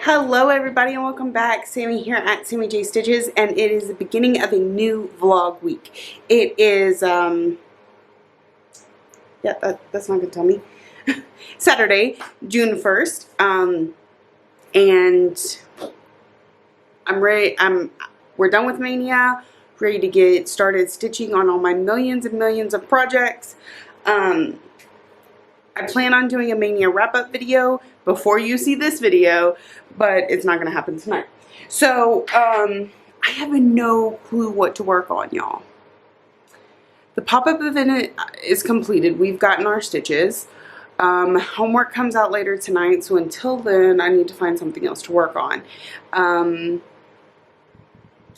Hello everybody and welcome back. Sammy here at Sammy J Stitches, and it is the beginning of a new vlog week. It is that's not gonna tell me. Saturday, June 1st. And I'm ready. We're done with Mania, ready to get started stitching on all my millions and millions of projects. I plan on doing a Mania wrap-up video before you see this video, but it's not going to happen tonight. So, I have no clue what to work on, y'all. The pop-up event is completed. We've gotten our stitches. Homework comes out later tonight, so until then, I need to find something else to work on.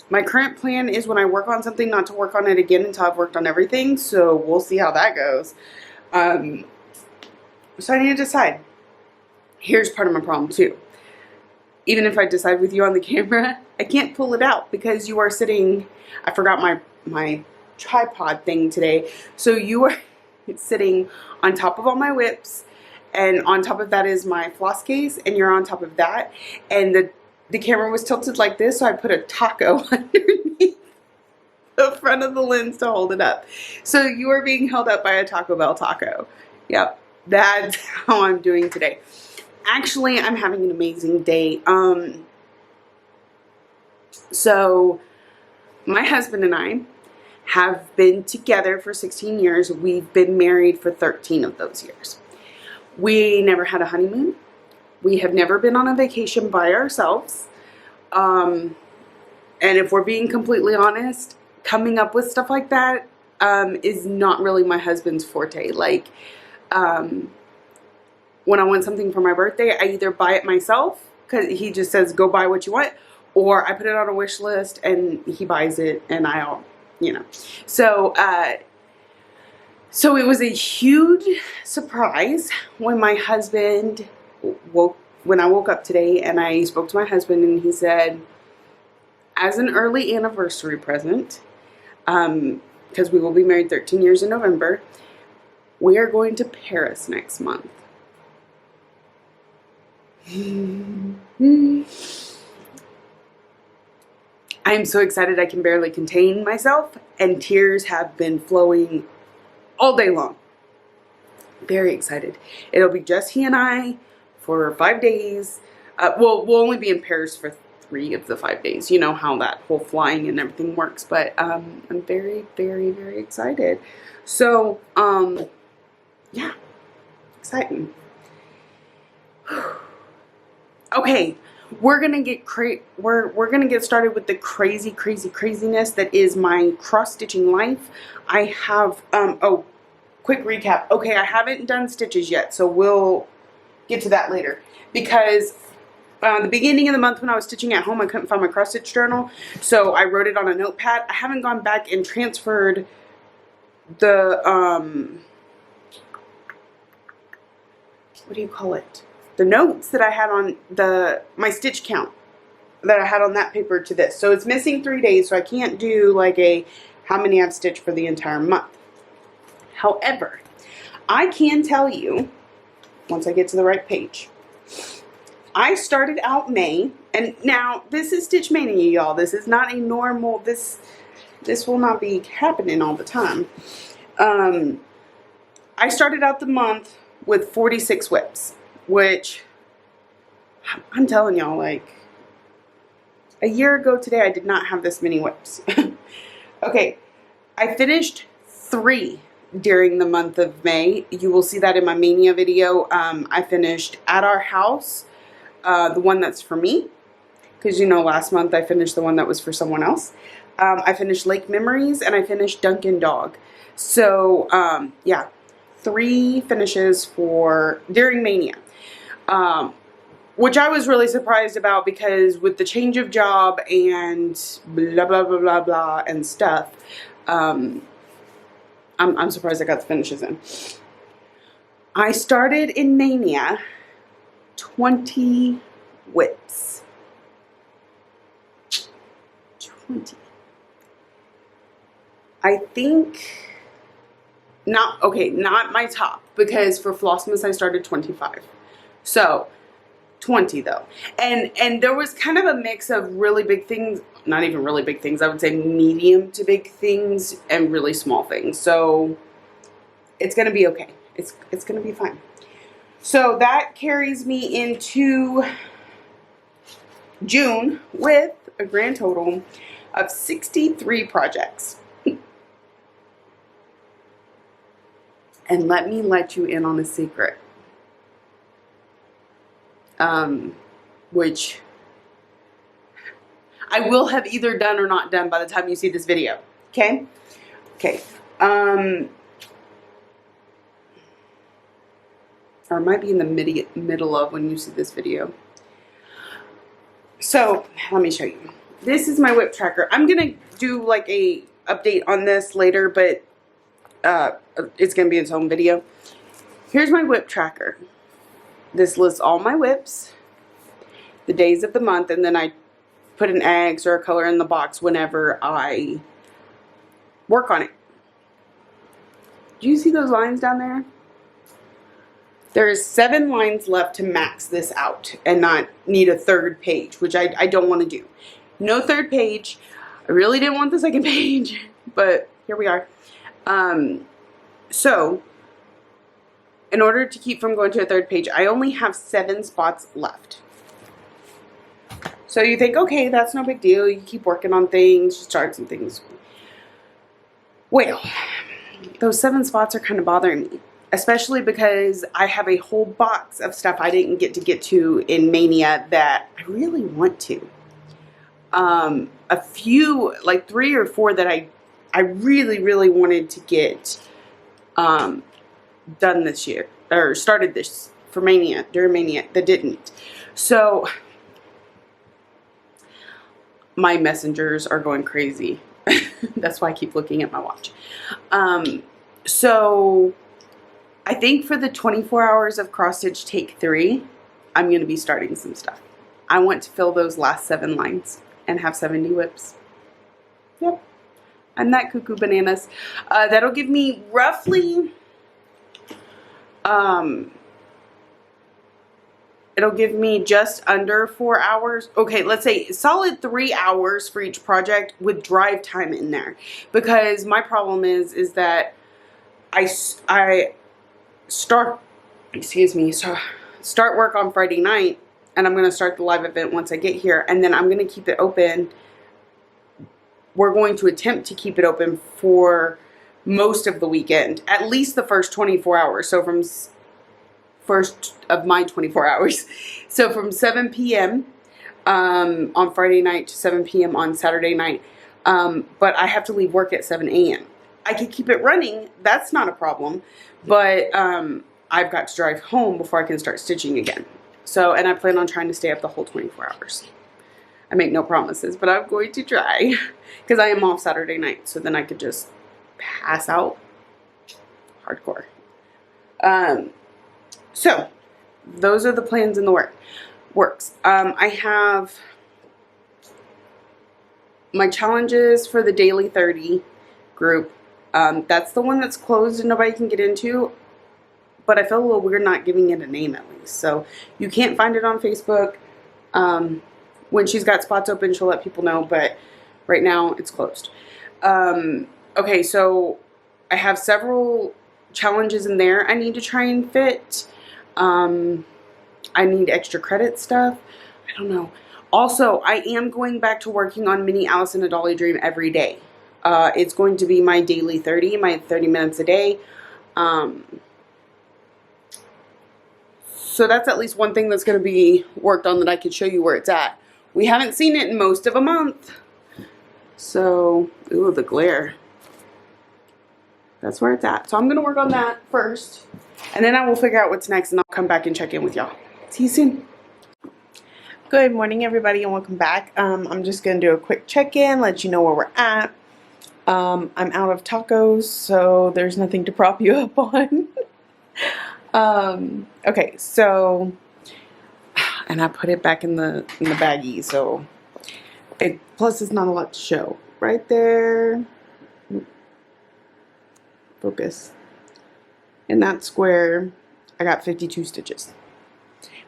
My current plan is when I work on something not to work on it again until I've worked on everything, so we'll see how that goes. So I need to decide. Here's part of my problem too. Even if I decide with you on the camera, I can't pull it out because you are sitting, I forgot my tripod thing today. So you are sitting on top of all my whips, and on top of that is my floss case, and you're on top of that. And the camera was tilted like this, so I put a taco underneath the front of the lens to hold it up. So you are being held up by a Taco Bell taco. Yep. That's how I'm doing today. Actually, I'm having an amazing day. So my husband and I have been together for 16 years. We've been married for 13 of those years. We never had a honeymoon. We have never been on a vacation by ourselves. And if we're being completely honest, coming up with stuff like that is not really my husband's forte. Like, when I want something for my birthday, I either buy it myself, because he just says, go buy what you want, or I put it on a wish list and he buys it and I'll, you know. So, so it was a huge surprise when my husband when I woke up today and I spoke to my husband, and he said, as an early anniversary present, because we will be married 13 years in November, we are going to Paris next month. I am so excited I can barely contain myself, and tears have been flowing all day long. Very excited. It'll be just he and I for 5 days. We'll only be in Paris for 3 of the 5 days. You know how that whole flying and everything works, but I'm very, very, very excited. So, yeah, exciting. Okay, we're gonna get we're gonna get started with the craziness that is my cross stitching life. I have oh, quick recap. Okay, I haven't done stitches yet, so we'll get to that later, because the beginning of the month when I was stitching at home, I couldn't find my cross stitch journal, so I wrote it on a notepad. I haven't gone back and transferred the what do you call it? The notes that I had on my stitch count that I had on that paper to this. So it's missing 3 days, so I can't do like a how many I've stitched for the entire month. However, I can tell you, once I get to the right page, I started out May, and now this is Stitch Mania, y'all. This is not a normal, this will not be happening all the time. I started out the month with 46 whips, which I'm telling y'all, like, a year ago today I did not have this many whips. Okay, I finished 3 during the month of May. You will see that in my Mania video. I finished At Our House, the one that's for me, because you know last month I finished the one that was for someone else. I finished Lake Memories, and I finished Dunkin' Dog. So yeah, 3 finishes during Mania. Which I was really surprised about, because with the change of job and blah, blah, blah, blah, blah, and stuff, I'm surprised I got the finishes in. I started in Mania 20 whips. 20. I think, not my top, because for Flossmas I started 25. So 20 though. And there was kind of a mix of really big things, not even really big things, I would say medium to big things and really small things. So it's going to be okay. It's going to be fine. So that carries me into June with a grand total of 63 projects. And let me let you in on a secret. Which I will have either done or not done by the time you see this video. Okay? Okay. Or it might be in the middle of when you see this video. So, let me show you. This is my WIP tracker. I'm going to do like a update on this later, but it's going to be its own video. Here's my WIP tracker. This lists all my WIPs, the days of the month, and then I put an X or a color in the box whenever I work on it. Do you see those lines down there? There's 7 lines left to max this out and not need a third page, which I don't want to do. No third page. I really didn't want the second page, but here we are. So, in order to keep from going to a third page, I only have 7 spots left. So you think, okay, that's no big deal. You keep working on things, you start some things. Well, those 7 spots are kind of bothering me. Especially because I have a whole box of stuff I didn't get to in Mania that I really want to. A few, like 3 or 4 that I really wanted to get done this year. Or started this for Mania, during Mania, that didn't. So, my messengers are going crazy. That's why I keep looking at my watch. So, I think for the 24 hours of cross stitch take 3, I'm going to be starting some stuff. I want to fill those last 7 lines and have 70 WIPs. Yep. I'm that cuckoo bananas. That'll give me roughly, it'll give me just under 4 hours. Okay, let's say solid 3 hours for each project with drive time in there. Because my problem is that I start work on Friday night, and I'm going to start the live event once I get here, and then I'm going to keep it open. We're going to attempt to keep it open for most of the weekend, at least the first 24 hours. So from first of my 24 hours. So from 7 p.m. On Friday night to 7 p.m. on Saturday night. But I have to leave work at 7 a.m. I could keep it running. That's not a problem. But I've got to drive home before I can start stitching again. So, and I plan on trying to stay up the whole 24 hours. I make no promises, but I'm going to try. Because I am off Saturday night. So then I could just pass out hardcore. So, those are the plans in the works. I have my challenges for the Daily 30 group. That's the one that's closed and nobody can get into, but I feel a little weird not giving it a name at least. So you can't find it on Facebook. When she's got spots open, she'll let people know, but right now it's closed. Okay, so I have several challenges in there I need to try and fit. I need extra credit stuff. I don't know. Also, I am going back to working on Mini Alice in a Dolly Dream every day. It's going to be my daily 30, my 30 minutes a day. So that's at least one thing that's going to be worked on that I can show you where it's at. We haven't seen it in most of a month. So, ooh, the glare. That's where it's at. So I'm going to work on that first. And then I will figure out what's next and I'll come back and check in with y'all. See you soon. Good morning, everybody, and welcome back. I'm just going to do a quick check-in, let you know where we're at. I'm out of tacos, so there's nothing to prop you up on. Okay, so, and I put it back in the baggie, so, plus it's not a lot to show. Right there, focus. In that square, I got 52 stitches.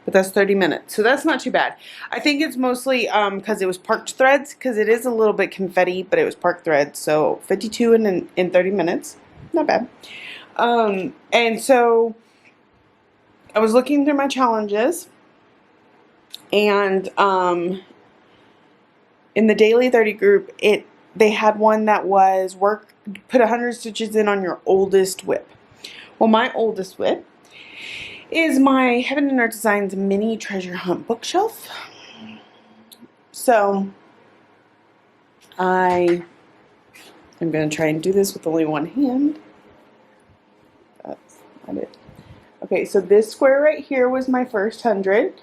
but that's 30 minutes. So that's not too bad. I think it's mostly because it was parked threads, because it is a little bit confetti, but it was parked threads. So 52 in 30 minutes. Not bad. And so I was looking through my challenges, and in the daily 30 group, they had one that was put 100 stitches in on your oldest whip. Well, my oldest whip is my Heaven and Earth Designs mini treasure hunt bookshelf. So I am going to try and do this with only one hand. That's not it. Okay, so this square right here was my first 100,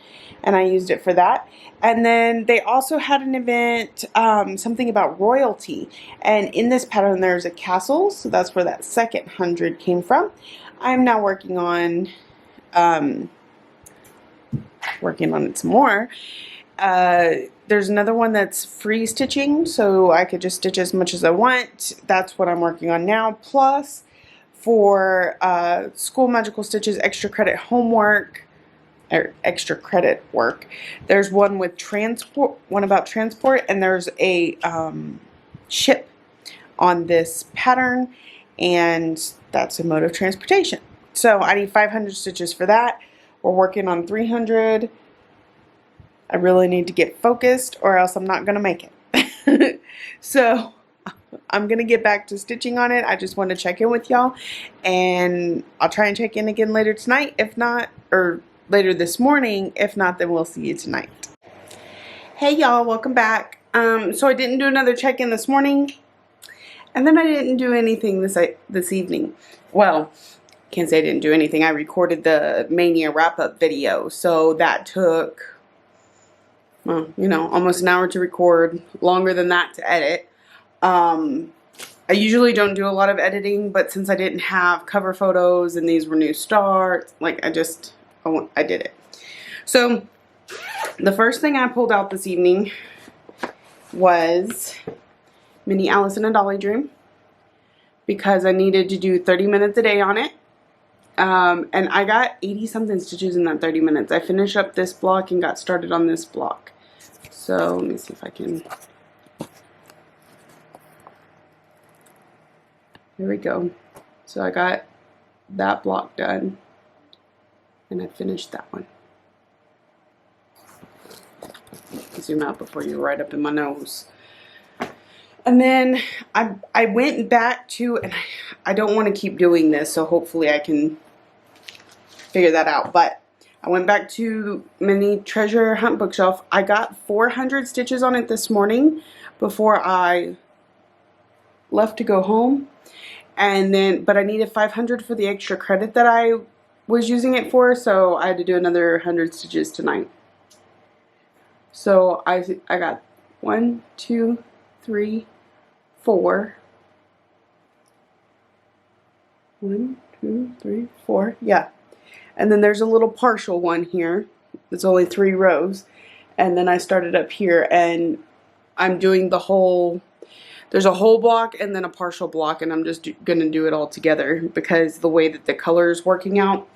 and I used it for that. And then they also had an event, something about royalty. And in this pattern, there's a castle, so that's where that second 100 came from. I'm now working on it some more. There's another one that's free stitching, so I could just stitch as much as I want. That's what I'm working on now. Plus, for School Magical Stitches extra credit homework, or extra credit work, there's one with transport, one about transport, and there's a ship on this pattern, and that's a mode of transportation. So I need 500 stitches for that. We're working on 300. I really need to get focused, or else I'm not going to make it. So I'm going to get back to stitching on it. I just want to check in with y'all, and I'll try and check in again later tonight. If not, or later this morning. If not, then we'll see you tonight. Hey y'all, welcome back. So I didn't do another check-in this morning, and then I didn't do anything this evening. Well, can't say I didn't do anything. I recorded the Mania wrap-up video, so that took, well, you know, almost an hour to record, longer than that to edit. I usually don't do a lot of editing, but since I didn't have cover photos and these were new starts, like I did it. So the first thing I pulled out this evening was Mini Alice in a Dolly Dream, because I needed to do 30 minutes a day on it. And I got 80 something stitches in that 30 minutes. I finished up this block and got started on this block. So let me see if I can. There we go. So I got that block done, and I finished that one. Zoom out before you're right up in my nose. And then I went back to, and I don't want to keep doing this, so hopefully I can figure that out. But I went back to Mini Treasure Hunt Bookshelf. I got 400 stitches on it this morning before I left to go home. And then, but I needed 500 for the extra credit that I was using it for, so I had to do another 100 stitches tonight. So I got 1, 2, 3, 4. 1, 2, 3, 4. Yeah. And then there's a little partial one here. It's only 3 rows. And then I started up here, and I'm doing the whole, there's a whole block and then a partial block, and I'm just going to do it all together because the way that the color is working out,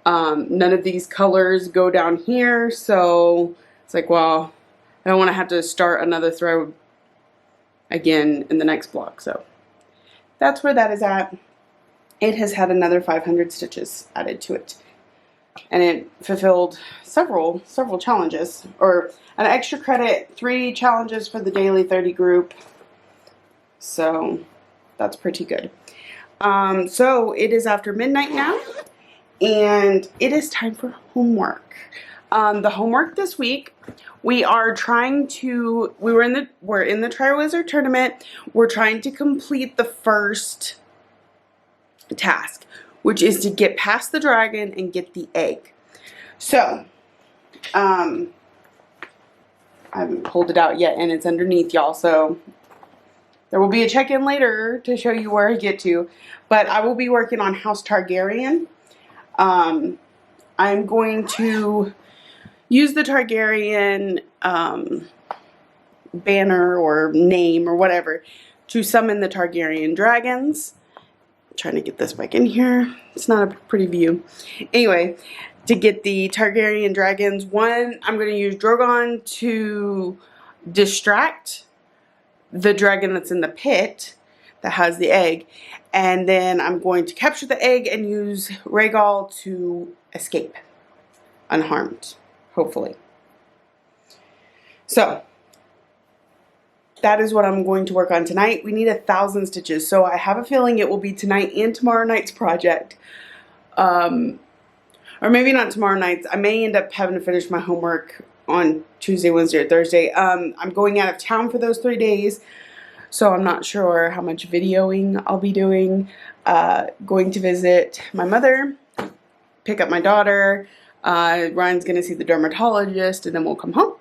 none of these colors go down here, so it's like, well, I don't want to have to start another throw again in the next block. So that's where that is at. It has had another 500 stitches added to it, and it fulfilled several challenges, or an extra credit, 3 challenges for the daily 30 group. So that's pretty good. So it is after midnight now, and it is time for homework. The homework this week, we are trying to, we're in the Triwizard tournament. We're trying to complete the first task, which is to get past the dragon and get the egg. So, I haven't pulled it out yet, and it's underneath y'all, so there will be a check-in later to show you where I get to, but I will be working on House Targaryen. I'm going to use the Targaryen banner or name or whatever to summon the Targaryen dragons. I'm trying to get this back in here. It's not a pretty view. Anyway, to get the Targaryen dragons. One, I'm going to use Drogon to distract the dragon that's in the pit that has the egg. And then I'm going to capture the egg and use Rhaegal to escape unharmed, hopefully. So that is what I'm going to work on tonight. We need 1,000 stitches, so I have a feeling it will be tonight and tomorrow night's project. Or maybe not tomorrow night. I may end up having to finish my homework on Tuesday, Wednesday, or Thursday. I'm going out of town for those 3 days, so I'm not sure how much videoing I'll be doing. Going to visit my mother, pick up my daughter. Ryan's going to see the dermatologist, and then we'll come home.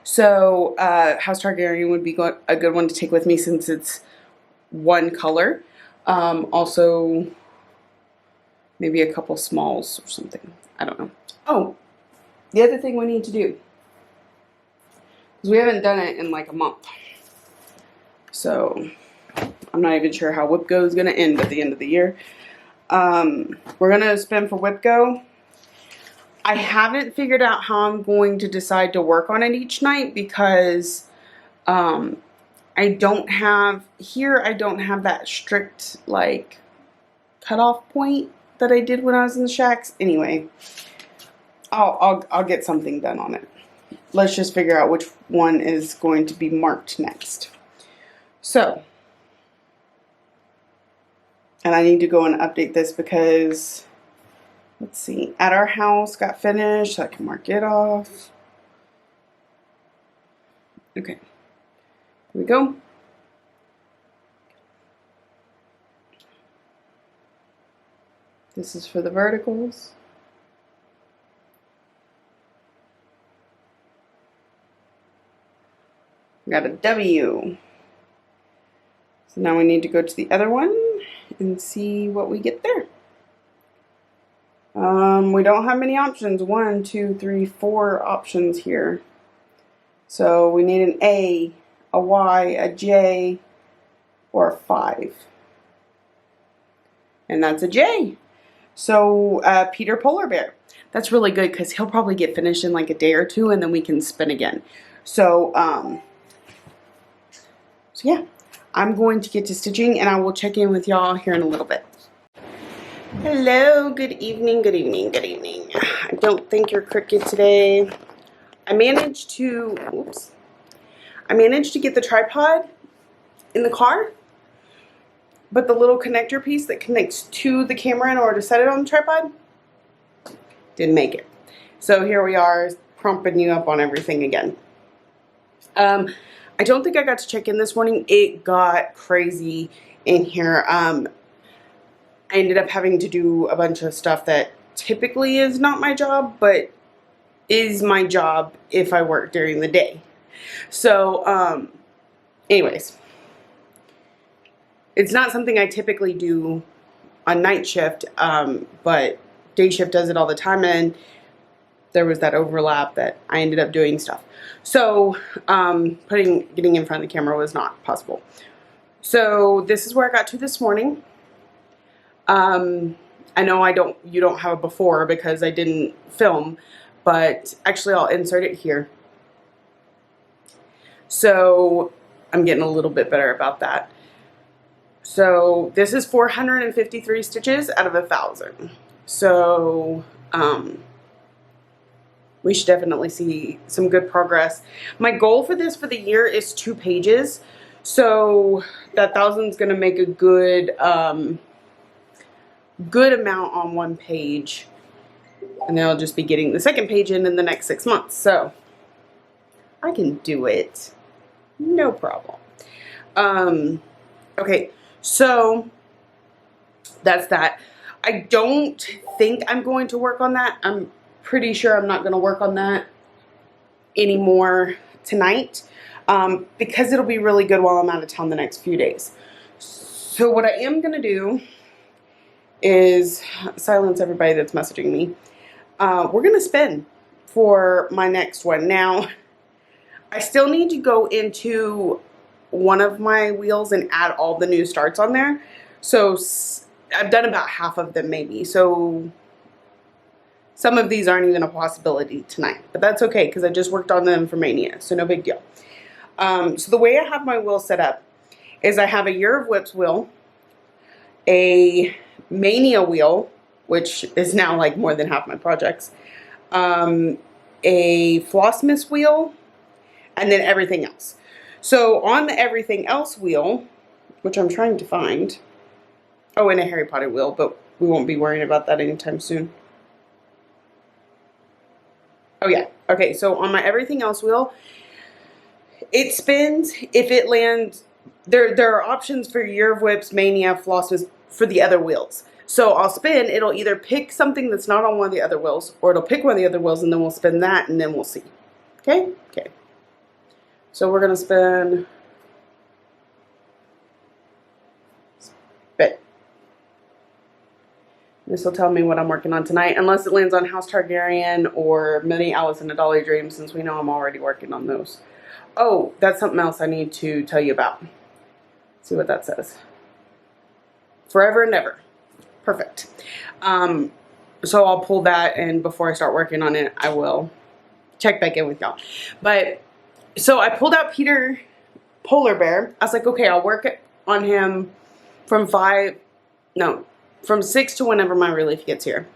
So House Targaryen would be a good one to take with me since it's one color. Also, maybe a couple smalls or something. I don't know. Oh, the other thing we need to do, because we haven't done it in like a month. So I'm not even sure how WIPGO is going to end at the end of the year. We're going to spend for WIPGO. I haven't figured out how I'm going to decide to work on it each night because I don't have that strict like cutoff point that I did when I was in the shacks. Anyway, I'll get something done on it. Let's just figure out which one is going to be marked next. So, and I need to go and update this because, let's see, At Our House got finished, so I can mark it off. Okay, here we go. This is for the verticals. Got a W. So now we need to go to the other one and see what we get there. We don't have many options. 1, 2, 3, 4 options here. So we need an A, a Y, a J, or a 5. And that's a J. So Peter Polar Bear. That's really good because he'll probably get finished in like a day or two and then we can spin again. So, so yeah, I'm going to get to stitching and I will check in with y'all here in a little bit. Hello, good evening, good evening, good evening. I don't think you're crooked today. I managed to get the tripod in the car, but the little connector piece that connects to the camera in order to set it on the tripod didn't make it. So here we are, prompting you up on everything again. I don't think I got to check in this morning. It got crazy in here. I ended up having to do a bunch of stuff that typically is not my job, but is my job if I work during the day. So, anyways, it's not something I typically do on night shift, but day shift does it all the time, and there was that overlap that I ended up doing stuff. So, getting in front of the camera was not possible. So this is where I got to this morning. I know you don't have a before because I didn't film, but actually I'll insert it here. So I'm getting a little bit better about that. So this is 453 stitches out of 1,000. So, we should definitely see some good progress. My goal for this for the year is 2 pages. So that 1,000 is going to make a good amount on 1 page, and then I'll just be getting the 2nd page in the next 6 months. So I can do it, no problem. Okay, so that's that. I don't think I'm going to work on that. I'm pretty sure I'm not going to work on that anymore tonight, because it'll be really good while I'm out of town the next few days. So what I am going to do is silence everybody that's messaging me. We're going to spin for my next one. Now, I still need to go into one of my wheels and add all the new starts on there. So I've done about half of them maybe. So Some of these aren't even a possibility tonight, but that's okay because I just worked on them for Mania, so no big deal. So the way I have my wheel set up is I have a Year of Whips wheel, a Mania wheel, which is now like more than half my projects, a Flossmas wheel, and then everything else. So on the everything else wheel, which I'm trying to find, oh, and a Harry Potter wheel, but we won't be worrying about that anytime soon. Oh yeah, okay, so on my everything else wheel, it spins if it lands. There are options for Year of Whips, Mania, Flossmas for the other wheels. So I'll spin, it'll either pick something that's not on one of the other wheels, or it'll pick one of the other wheels, and then we'll spin that, and then we'll see. Okay? Okay. So we're gonna spin. Spin. This will tell me what I'm working on tonight, unless it lands on House Targaryen or Mini Alice in a Dolly Dream, since we know I'm already working on those. Oh, that's something else I need to tell you about. Let's see what that says. Forever and Ever. Perfect. So I'll pull that, and before I start working on it, I will check back in with y'all. But, so I pulled out Peter Polar Bear. I was like, okay, I'll work on him from 6 to whenever my relief gets here.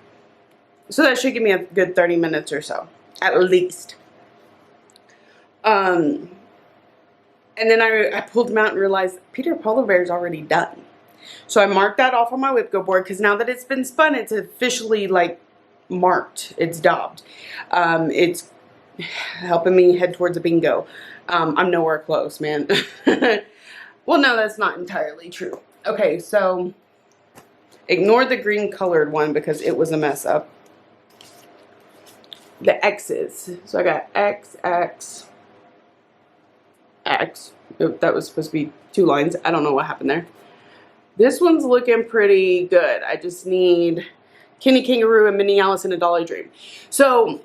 So that should give me a good 30 minutes or so, at least. And then I pulled him out and realized Peter Polar Bear is already done. So I marked that off on my whip go board, because now that it's been spun, it's officially like marked. It's daubed. It's helping me head towards a bingo. I'm nowhere close, man. Well, no, that's not entirely true. Okay, so ignore the green colored one because it was a mess up. The X's. So I got X, X, X. Oop, that was supposed to be 2 lines. I don't know what happened there. This one's looking pretty good. I just need Kenny Kangaroo and Mini Alice in a Dolly Dream. So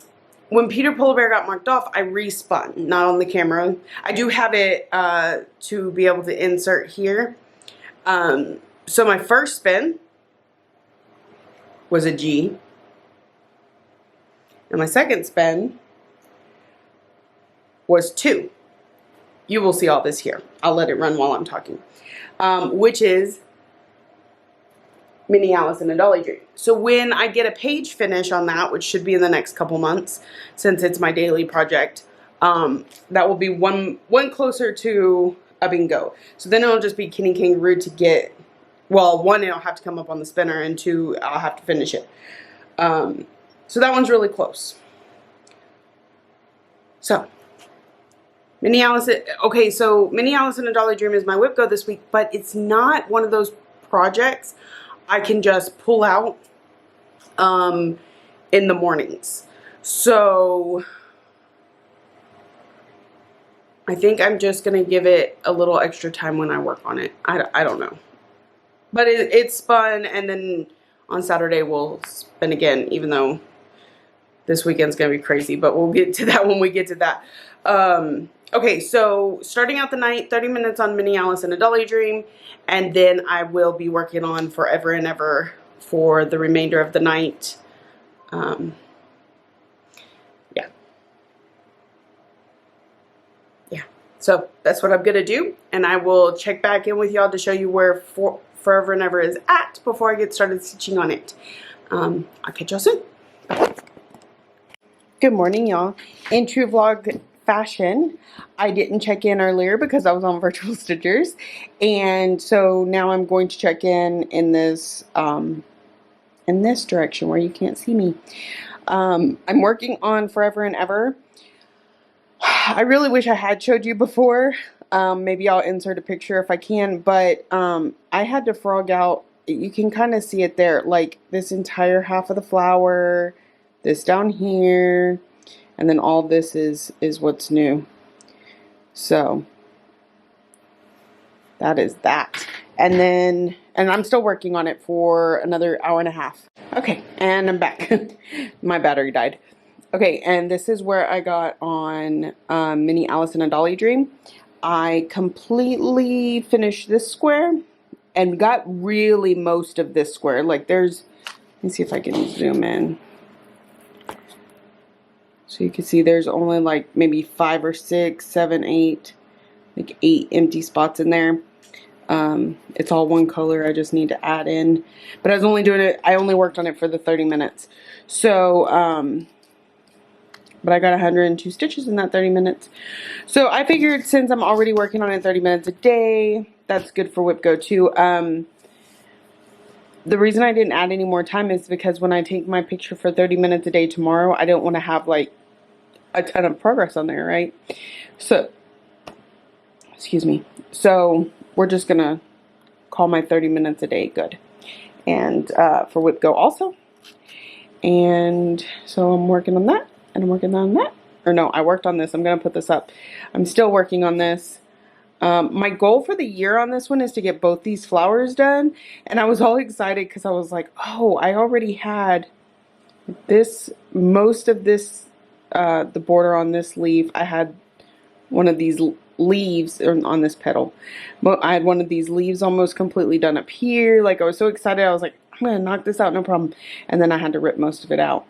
when Peter Polar Bear got marked off, I respun, not on the camera. I do have it to be able to insert here. So my first spin was a G. And my second spin was 2. You will see all this here. I'll let it run while I'm talking. Which is Mini Alice in a Dolly Dream. So when I get a page finish on that, which should be in the next couple months, since it's my daily project, that will be one closer to a bingo. So then it'll just be Kenny Kangaroo to get, well, 1, it'll have to come up on the spinner, and 2, I'll have to finish it. So that one's really close. So Mini Alice, okay, so Mini Alice in a Dolly Dream is my whip go this week, but it's not one of those projects I can just pull out in the mornings. So I think I'm just going to give it a little extra time when I work on it. I don't know. But it's spun, and then on Saturday we'll spin again, even though this weekend's going to be crazy. But we'll get to that when we get to that. Okay, so starting out the night, 30 minutes on Mini Alice in a Dolly Dream, and then I will be working on Forever and Ever for the remainder of the night. Yeah, so that's what I'm going to do, and I will check back in with y'all to show you where Forever and Ever is at before I get started stitching on it. I'll catch y'all soon. Bye. Good morning, y'all. In true vlog fashion, I didn't check in earlier because I was on Virtual Stitchers, and so now I'm going to check in this direction where you can't see me. I'm working on Forever and Ever. I really wish I had showed you before. Maybe I'll insert a picture if I can, but I had to frog out. You can kind of see it there, like this entire half of the flower, this down here, and then all this is what's new. So that is that. And I'm still working on it for another hour and a half. Okay, and I'm back. My battery died. Okay, and this is where I got on Mini Alice in a Dolly Dream. I completely finished this square and got really most of this square. Like there's, let me see if I can zoom in. So you can see there's only like maybe 5 or 6, 7, 8, like 8 empty spots in there. It's all one color. I just need to add in, but I was only doing it, I only worked on it for the 30 minutes. So, but I got 102 stitches in that 30 minutes. So I figured since I'm already working on it 30 minutes a day, that's good for Whip Go too. The reason I didn't add any more time is because when I take my picture for 30 minutes a day tomorrow, I don't want to have like a ton of progress on there, right? So, excuse me. So we're just gonna call my 30 minutes a day good. And for Whip Go also. And so I'm working on that. And I'm working on that. Or no, I worked on this. I'm gonna put this up. I'm still working on this. My goal for the year on this one is to get both these flowers done. And I was all excited because I was like, oh, I already had this, most of this, the border on this leaf. I had one of these leaves on this petal. I had one of these leaves almost completely done up here. Like I was so excited. I was like, I'm going to knock this out, no problem. And then I had to rip most of it out.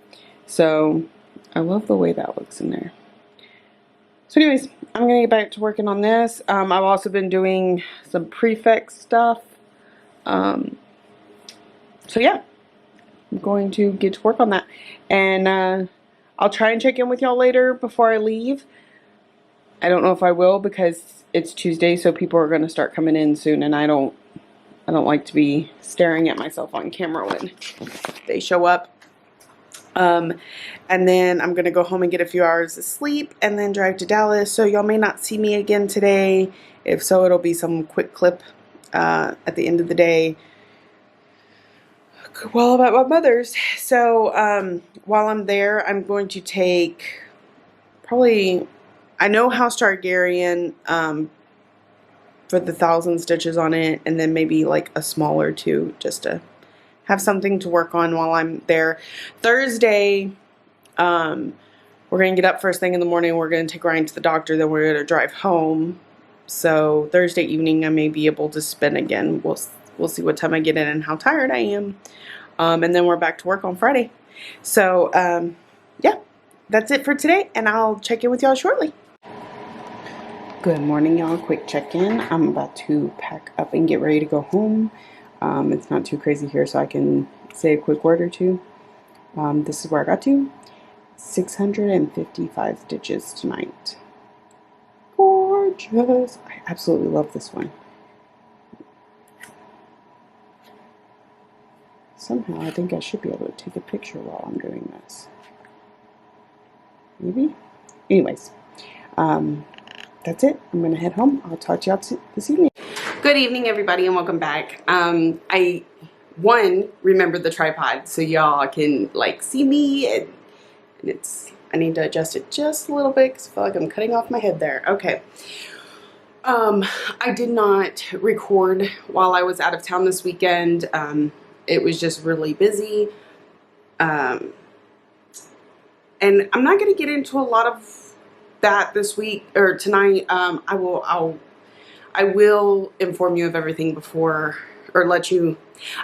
So I love the way that looks in there. So anyways, I'm going to get back to working on this. I've also been doing some prefix stuff. So yeah, I'm going to get to work on that. And I'll try and check in with y'all later before I leave. I don't know if I will because it's Tuesday, so people are going to start coming in soon, and I don't like to be staring at myself on camera when they show up. And then I'm going to go home and get a few hours of sleep and then drive to Dallas. So y'all may not see me again today. If so, it'll be some quick clip at the end of the day. Well, about my mother's. So while I'm there, I'm going to take probably, I know House Targaryen for the 1,000 stitches on it, and then maybe like a smaller too, just to have something to work on while I'm there. Thursday, we're going to get up first thing in the morning. We're going to take Ryan to the doctor. Then we're going to drive home. So Thursday evening, I may be able to spin again. We'll see what time I get in and how tired I am. And then we're back to work on Friday. So, yeah, that's it for today. And I'll check in with y'all shortly. Good morning, y'all. Quick check-in. I'm about to pack up and get ready to go home. It's not too crazy here, so I can say a quick word or two. This is where I got to. 655 stitches tonight. Gorgeous. I absolutely love this one. Somehow I think I should be able to take a picture while I'm doing this. Maybe? Anyways, that's it. I'm going to head home. I'll talk to y'all this evening. Good evening, everybody, and welcome back. I remembered the tripod so y'all can like see me, and I need to adjust it just a little bit because I feel like I'm cutting off my head there. Okay. I did not record while I was out of town this weekend. It was just really busy. And I'm not going to get into a lot of that this week or tonight. I will inform you of everything before, or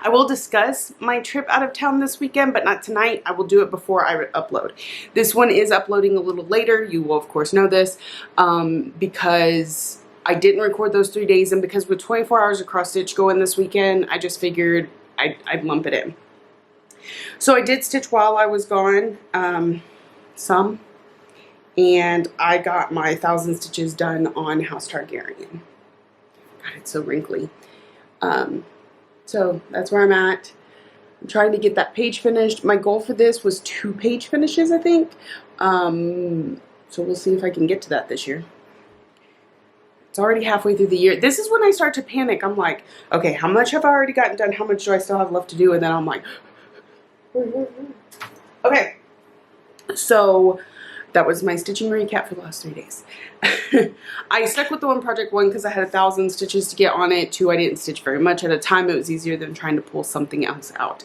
I will discuss my trip out of town this weekend, but not tonight. I will do it before I upload. This one is uploading a little later. You will, of course, know this because I didn't record those 3 days, and because with 24 hours of cross stitch going this weekend, I just figured I'd lump it in. So I did stitch while I was gone, some, and I got my 1,000 stitches done on House Targaryen. God, it's so wrinkly. So that's where I'm at. I'm trying to get that page finished. My goal for this was 2 page finishes, I think. So we'll see if I can get to that this year. It's already halfway through the year. This is when I start to panic. I'm like, okay, how much have I already gotten done? How much do I still have left to do? And then I'm like, okay. So that was my stitching recap for the last 3 days. I stuck with the one project, one, because I had 1,000 stitches to get on it. 2, I didn't stitch very much at a time. It was easier than trying to pull something else out.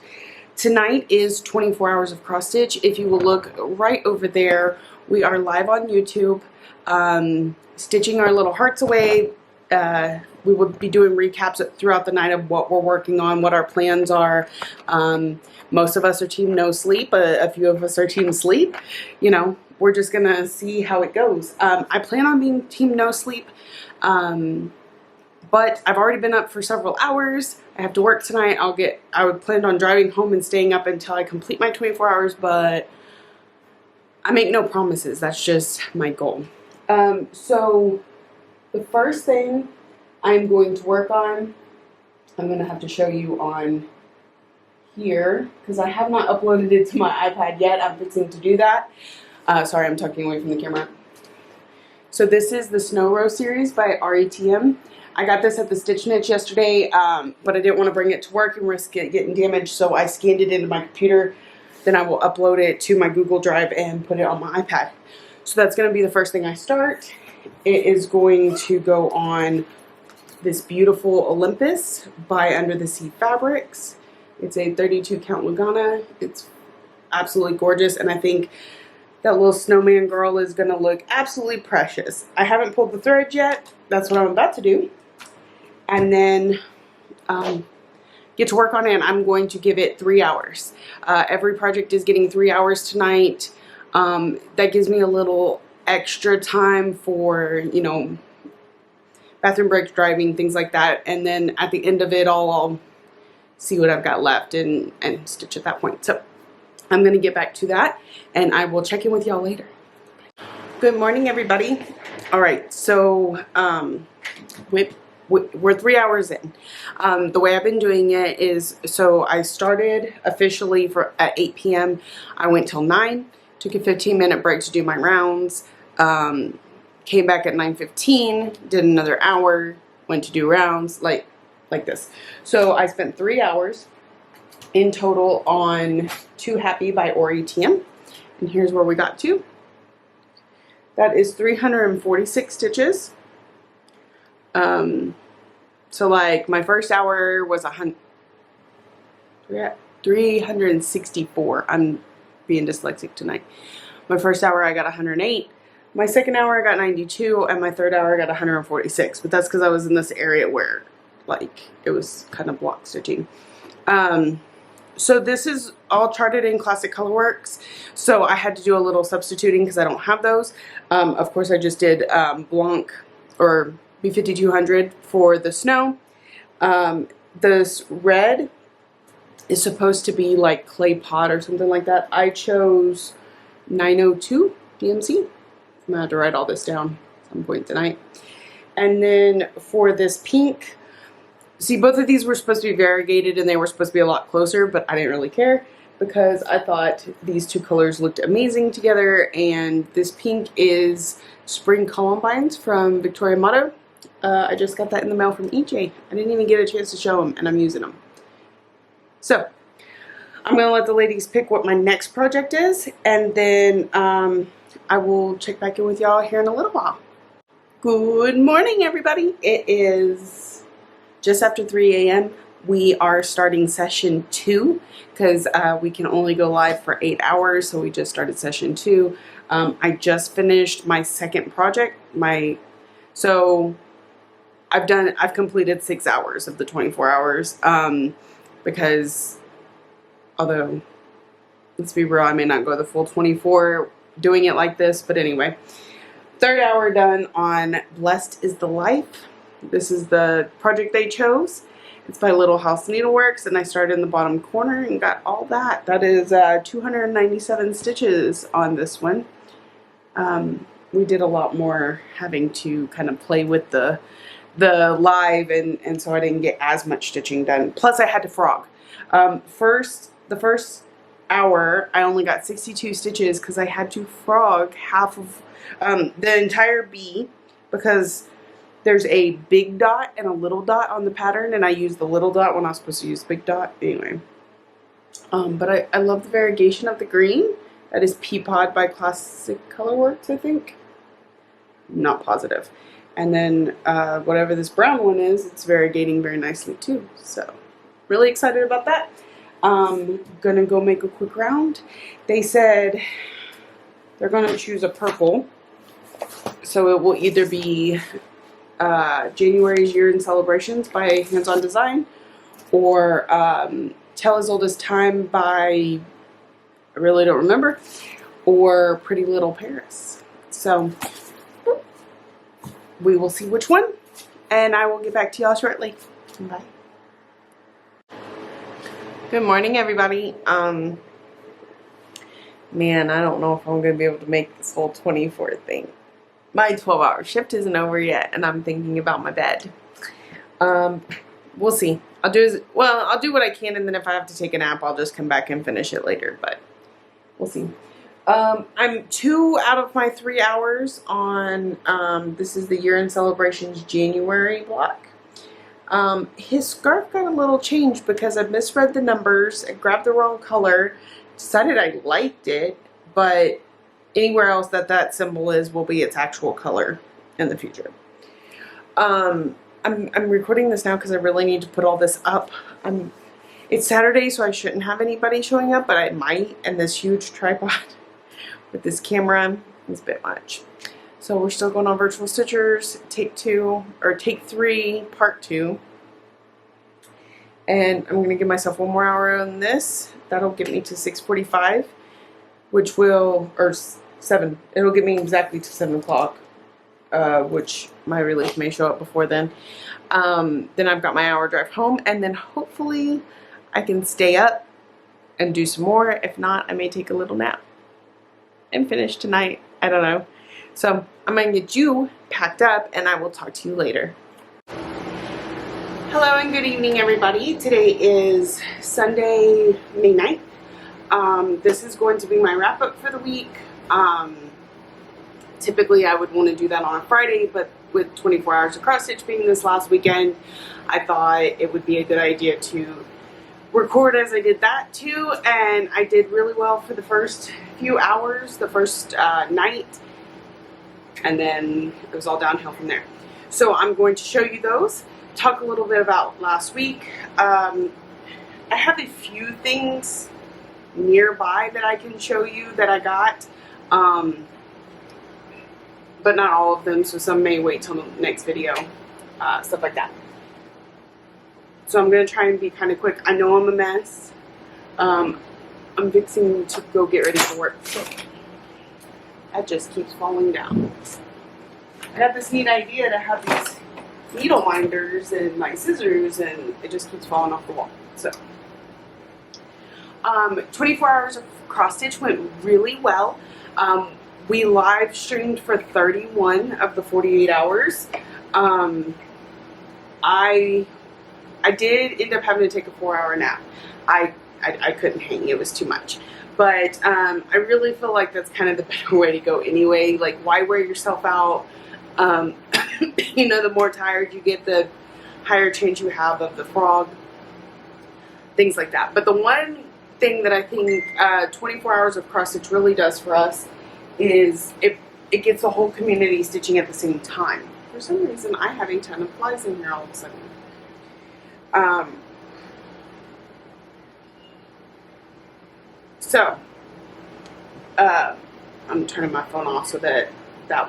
Tonight is 24 hours of cross stitch. If you will look right over there, we are live on YouTube, stitching our little hearts away. we will be doing recaps throughout the night of what we're working on, what our plans are. Most of us are team no sleep. A few of us are team sleep. You know, we're just going to see how it goes. I plan on being team no sleep. But I've already been up for several hours. I have to work tonight. I would plan on driving home and staying up until I complete my 24 hours, but I make no promises. That's just my goal. So the first thing I'm going to work on, I'm going to have to show you on here because I have not uploaded it to my iPad yet. I'm fixing to do that. Sorry, I'm tucking away from the camera. So this is the Snow Rose series by RETM. I got this at the Stitch Niche yesterday, but I didn't want to bring it to work and risk it getting damaged, so I scanned it into my computer. Then I will upload it to my Google Drive and put it on my iPad. So that's going to be the first thing I start. It is going to go on this beautiful Olympus by Under the Sea Fabrics. It's a 32 count Lugana. It's absolutely gorgeous, and I think that little snowman girl is going to look absolutely precious. I haven't pulled the thread yet. That's what I'm about to do. And then get to work on it, and I'm going to give it 3 hours. Every project is getting 3 hours tonight. That gives me a little extra time for, you know, bathroom breaks, driving, things like that. And then at the end of it all, I'll see what I've got left and stitch at that point. So I'm going to get back to that, and I will check in with y'all later. Good morning, everybody. All right, so we're 3 hours in. The way I've been doing it is, so I started officially at 8 p.m. I went till 9, took a 15-minute break to do my rounds, came back at 9:15, did another hour, went to do rounds, like this. So I spent 3 hours in total on Too Happy by RETM. And here's where we got to. That is 346 stitches. So like my first hour was 364. I'm being dyslexic tonight. My first hour I got 108. My second hour I got 92, and my third hour I got 146. But that's because I was in this area where like it was kind of block stitching. So this is all charted in Classic Colorworks. So I had to do a little substituting because I don't have those. Of course I just did Blanc or B5200 for the snow. This red is supposed to be like clay pot or something like that. I chose 902 DMC. I'm gonna have to write all this down at some point tonight. And then for this pink, see, both of these were supposed to be variegated and they were supposed to be a lot closer, but I didn't really care because I thought these two colors looked amazing together. And this pink is Spring Columbines from Victoria Motto. I just got that in the mail from EJ. I didn't even get a chance to show them, and I'm using them. So I'm going to let the ladies pick what my next project is, and then I will check back in with y'all here in a little while. Good morning, everybody. It is just after 3 a.m. We are starting session 2 because we can only go live for 8 hours, so we just started session 2. I just finished my second project. So I've completed 6 hours of the 24 hours because although let's be real, I may not go the full 24 doing it like this, but anyway, third hour done on Blessed is the Life. This is the project they chose. It's by Little House Needleworks, and I started in the bottom corner and got all that. That is 297 stitches on this one. We did a lot more having to kind of play with the live, and so I didn't get as much stitching done. Plus I had to frog. The first hour I only got 62 stitches because I had to frog half of the entire bee because there's a big dot and a little dot on the pattern, and I used the little dot when I was supposed to use the big dot. Anyway, but I love the variegation of the green. That is Peapod by Classic Colorworks, I think. Not positive. And then whatever this brown one is, it's variegating very nicely too. So really excited about that. Gonna go make a quick round. They said they're gonna choose a purple. So it will either be January's Year in Celebrations by Hands On Design, or Tell As Old As Time by, I really don't remember, or Pretty Little Paris. So we will see which one, and I will get back to y'all shortly. Bye. Good morning, everybody. Man, I don't know if I'm gonna be able to make this whole 24 thing. My 12-hour shift isn't over yet, and I'm thinking about my bed. We'll see. I'll do what I can, and then if I have to take a nap, I'll just come back and finish it later, but we'll see. I'm 2 out of my 3 hours on, this is the Year in Celebrations January block. His scarf got a little changed because I misread the numbers, I grabbed the wrong color, decided I liked it, but anywhere else that symbol is will be its actual color in the future. I'm recording this now because I really need to put all this up. It's Saturday, so I shouldn't have anybody showing up, but I might, and this huge tripod with this camera is a bit much. So we're still going on Virtual Stitchers, take 3, part 2. And I'm gonna give myself 1 more hour on this. That'll get me to 6:45, which will, or 7, it'll get me exactly to 7 o'clock, which my relief may show up before then. Then I've got my hour drive home, and then hopefully I can stay up and do some more. If not, I may take a little nap and finish tonight. I don't know. So I'm gonna get you packed up, and I will talk to you later. Hello and good evening, everybody. Today is Sunday, May 9th. This is going to be my wrap up for the week. Typically I would want to do that on a Friday, but with 24 hours of cross stitch being this last weekend, I thought it would be a good idea to record as I did that too. And I did really well for the first few hours, the first night, and then it was all downhill from there. So I'm going to show you those, talk a little bit about last week. I have a few things nearby that I can show you that I got, but not all of them, so some may wait till the next video, stuff like that. So I'm going to try and be kind of quick. I know I'm a mess. I'm fixing to go get ready for work, so that just keeps falling down. I got this neat idea to have these needle minders and my scissors, and it just keeps falling off the wall. So 24 hours of cross stitch went really well. We live streamed for 31 of the 48 hours. I did end up having to take a 4-hour nap. I couldn't hang, it was too much. But I really feel like that's kind of the better way to go anyway. Like, why wear yourself out? You know, the more tired you get, the higher chance you have of the frog. Things like that. But the one thing that I think 24 hours of cross stitch really does for us is it gets the whole community stitching at the same time. For some reason, I have a ton of flies in here all of a sudden. I'm turning my phone off so that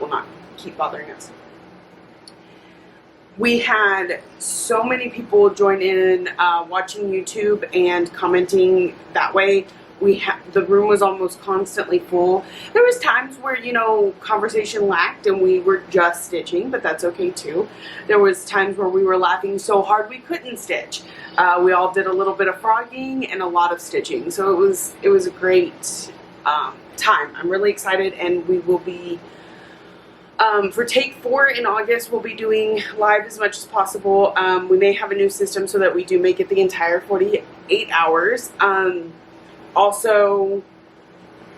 will not keep bothering us. We had so many people join in watching YouTube and commenting that way. The room was almost constantly full. There was times where, you know, conversation lacked and we were just stitching, but that's okay too. There was times where we were laughing so hard we couldn't stitch. We all did a little bit of frogging and a lot of stitching, so it was a great time. I'm really excited, and we will be for take 4 in August, we'll be doing live as much as possible. We may have a new system so that we do make it the entire 48 hours. Also,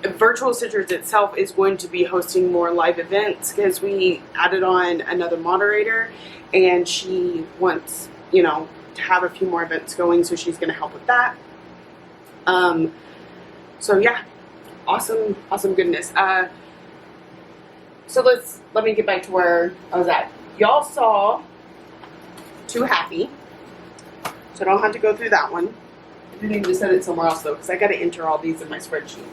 Virtual Stitchers itself is going to be hosting more live events because we added on another moderator, and she wants, you know, to have a few more events going, so she's going to help with that. So yeah, awesome goodness. So let me get back to where I was at. Y'all saw Too Happy, so I don't have to go through that one. I didn't even set it somewhere else though, because I got to enter all these in my spreadsheet.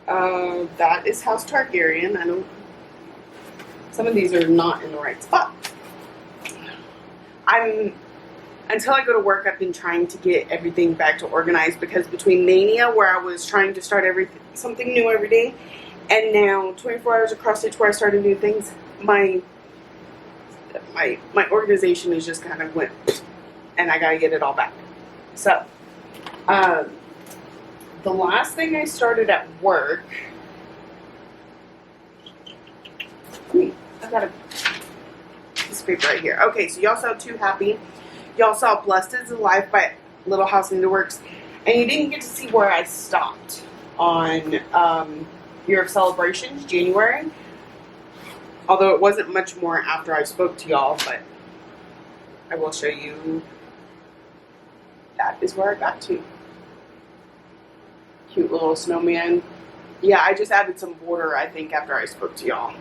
That is House Targaryen. I don't. Some of these are not in the right spot. until I go to work, I've been trying to get everything back to organized, because between Mania, where I was trying to start something new every day, and now 24 hours across stitch, where I started new things, my organization is just kind of went, and I gotta get it all back. So, the last thing I started at work, I got a piece of paper right here. Okay, so y'all saw Too Happy. Y'all saw Blessed is the Life by Little House Needleworks, and you didn't get to see where I stopped on Year of Celebrations, January. Although it wasn't much more after I spoke to y'all, but I will show you. That is where I got to. Cute little snowman. Yeah, I just added some border, I think, after I spoke to y'all.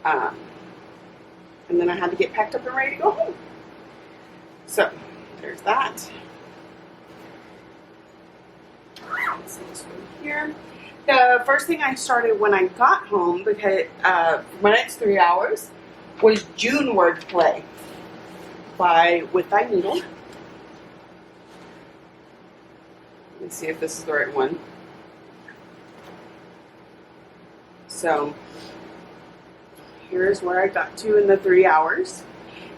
And then I had to get packed up and ready to go home. So, there's that. Let's see this one here. The first thing I started when I got home, because my next 3 hours, was June Wordplay by With Thy Needle. Let me see if this is the right one. So, here's where I got to in the 3 hours.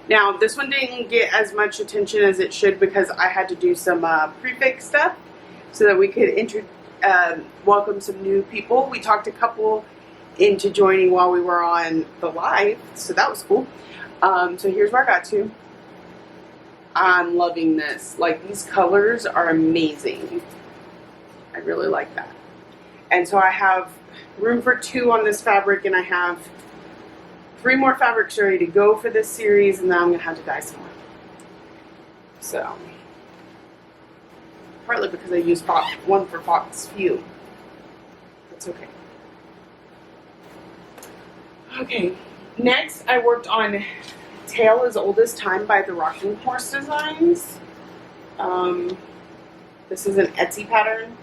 Now, this one didn't get as much attention as it should, because I had to do some prefix stuff so that we could welcome some new people. We talked a couple into joining while we were on the live, so that was cool. So here's where I got to. I'm loving this. Like, these colors are amazing. I really like that. And so I have room for 2 on this fabric, and I have 3 more fabrics ready to go for this series, and then I'm going to have to dye some more. So, partly because I used one for Fox View. That's okay. Okay, next I worked on Tale as Old as Time by the Rocking Horse Designs. This is an Etsy pattern.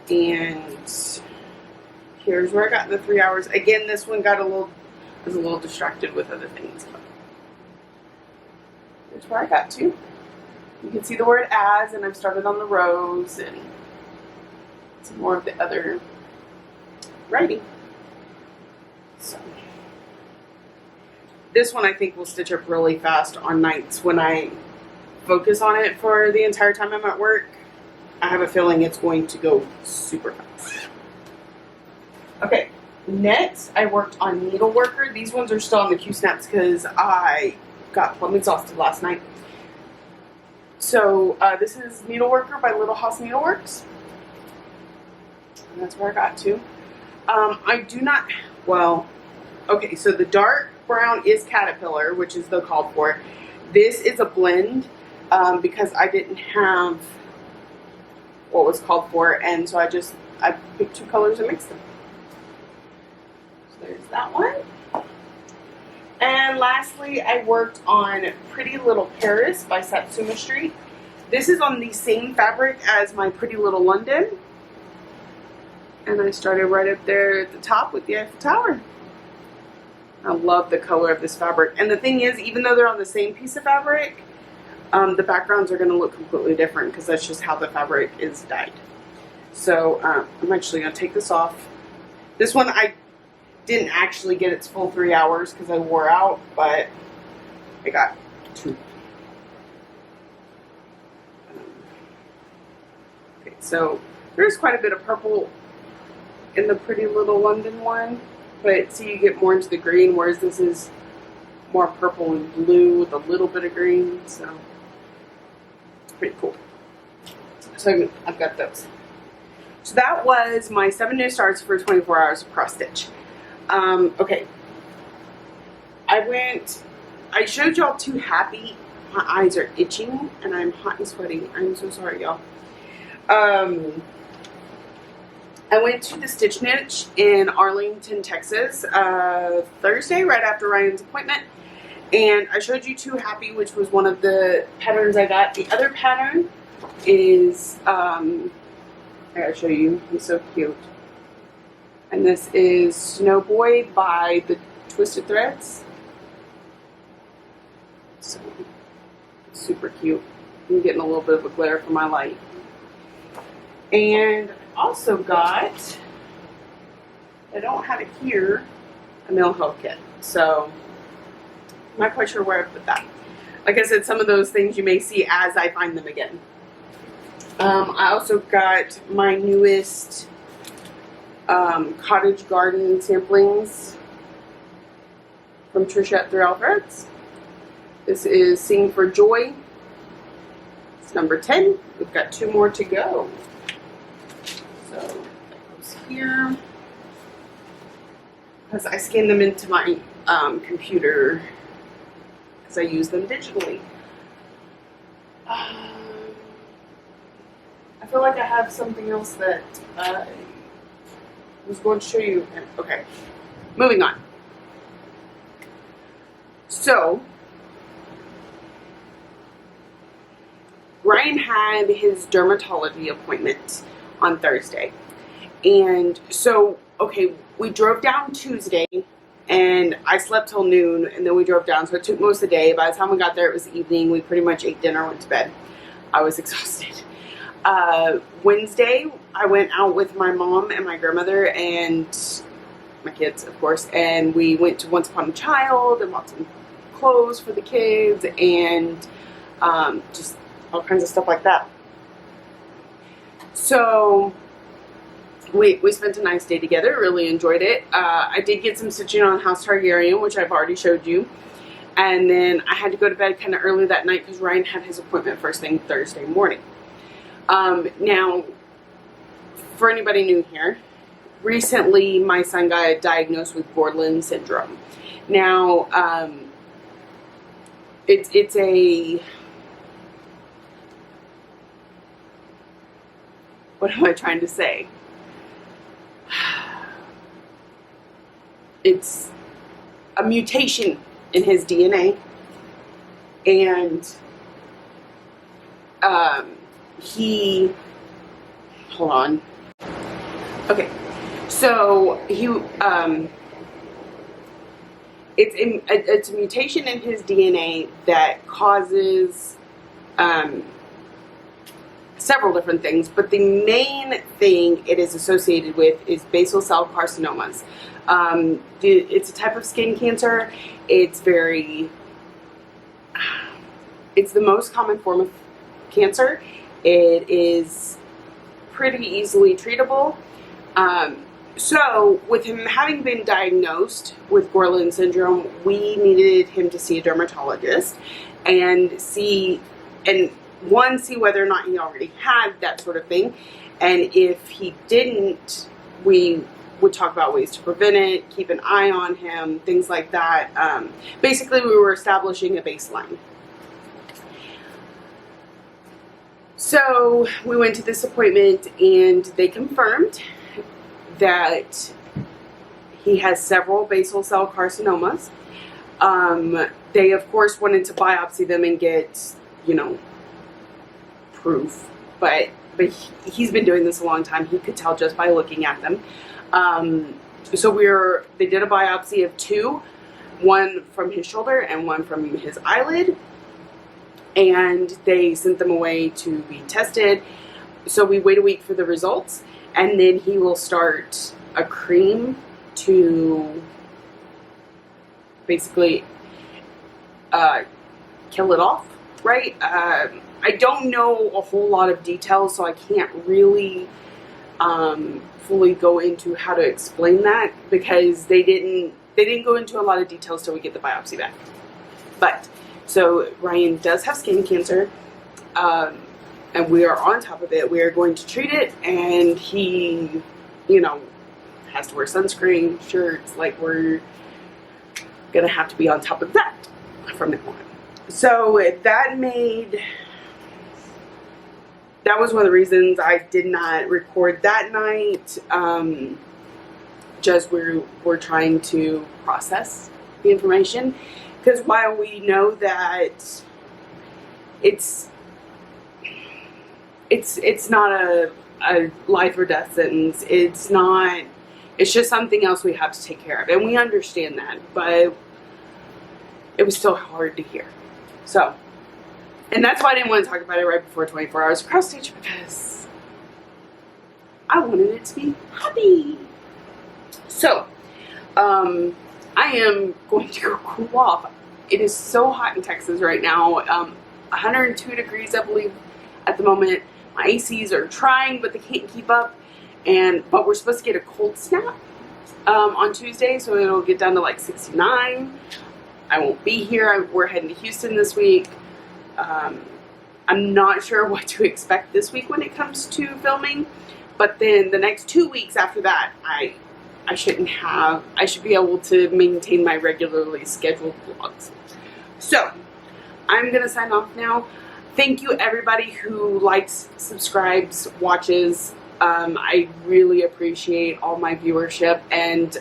And here's where I got in the 3 hours. Again, this one was a little distracted with other things. But here's where I got to. You can see the word as, and I've started on the rose and some more of the other writing. So this one I think will stitch up really fast on nights when I focus on it for the entire time I'm at work. I have a feeling it's going to go super fast. Okay, next I worked on Needleworker. These ones are still on the Q-snaps because I got plumb exhausted last night. So this is Needleworker by Little House Needleworks. And that's where I got to. I do not, well, okay, so the dark brown is Caterpillar, which is the called for. This is a blend because I didn't have what was called for, and so I picked 2 colors and mixed them. So there's that one. And lastly, I worked on Pretty Little Paris by Satsuma Street. This is on the same fabric as my Pretty Little London. And I started right up there at the top with the Eiffel Tower. I love the color of this fabric. And the thing is, even though they're on the same piece of fabric, the backgrounds are going to look completely different because that's just how the fabric is dyed. So I'm actually going to take this off. This one I didn't actually get its full 3 hours because I wore out, but I got 2. Okay, so there's quite a bit of purple in the Pretty Little London one, but see, you get more into the green, whereas this is more purple and blue with a little bit of green, so it's pretty cool. So I've got those. So that was my 7 new starts for 24 hours of cross stitch. Okay, I showed y'all Too Happy. My eyes are itching and I'm hot and sweaty. I'm so sorry, y'all. I went to the Stitch Niche in Arlington, Texas, Thursday, right after Ryan's appointment, and I showed you Too Happy, which was one of the patterns I got. The other pattern is, I gotta show you, he's so cute. And this is Snow Boy by the Twisted Threads. So it's super cute. I'm getting a little bit of a glare from my light. And I also got, I don't have it here, a mental health kit. So I'm not quite sure where I put that. Like I said, some of those things you may see as I find them again. I also got my newest cottage garden samplings from Trisha at Through Threads. This is Sing for Joy. It's number 10. We've got 2 more to go. So that goes here. Because I scan them into my computer because I use them digitally. I feel like I have something else that I was going to show you. Okay, moving on. So, Ryan had his dermatology appointment on Thursday. And so, okay, we drove down Tuesday and I slept till noon and then we drove down. So it took most of the day. By the time we got there, it was evening. We pretty much ate dinner, went to bed. I was exhausted. Wednesday, I went out with my mom and my grandmother and my kids, of course, and we went to Once Upon a Child and bought some clothes for the kids and just all kinds of stuff like that. So we spent a nice day together, really enjoyed it. I did get some stitching on House Targaryen, which I've already showed you. And then I had to go to bed kind of early that night because Ryan had his appointment first thing Thursday morning. Now, for anybody new here, recently my son got diagnosed with Borderline syndrome. Now, it's a, what am I trying to say? It's a mutation in his DNA, and hold on. Okay, so it's a mutation in his DNA that causes several different things, but the main thing it is associated with is basal cell carcinomas. It's a type of skin cancer. It's the most common form of cancer. It is pretty easily treatable. So with him having been diagnosed with Borderline syndrome, we needed him to see a dermatologist and see whether or not he already had that sort of thing. And if he didn't, we would talk about ways to prevent it, keep an eye on him, things like that. Basically, we were establishing a baseline. So we went to this appointment and they confirmed that he has several basal cell carcinomas. They, of course, wanted to biopsy them and get, proof. But he's been doing this a long time. He could tell just by looking at them. So they did a biopsy of 2, one from his shoulder and one from his eyelid. And they sent them away to be tested. So we wait a week for the results, and then he will start a cream to basically kill it off, right? I don't know a whole lot of details, so I can't really fully go into how to explain that because they didn't go into a lot of details till we get the biopsy back. But so Ryan does have skin cancer, and we are on top of it. We are going to treat it, and he, has to wear sunscreen, shirts. Like, we're gonna have to be on top of that from now on. So that was one of the reasons I did not record that night. Just we're trying to process the information. Because while we know that it's not a life or death sentence, it's just something else we have to take care of. And we understand that, but it was still hard to hear. So, and that's why I didn't want to talk about it right before 24 hours cross stitch, because I wanted it to be happy. So, I am going to go cool off. It is so hot in Texas right now. 102 degrees, I believe, at the moment. My ACs are trying, but they can't keep up. But we're supposed to get a cold snap on Tuesday, so it'll get down to like 69. I won't be here. We're heading to Houston this week. I'm not sure what to expect this week when it comes to filming, but then the next 2 weeks after that, I should be able to maintain my regularly scheduled vlogs. So, I'm going to sign off now. Thank you everybody who likes, subscribes, watches. I really appreciate all my viewership and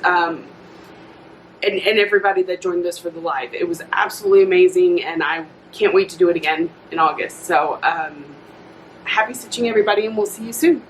everybody that joined us for the live. It was absolutely amazing, and I can't wait to do it again in August. So, happy stitching everybody, and we'll see you soon.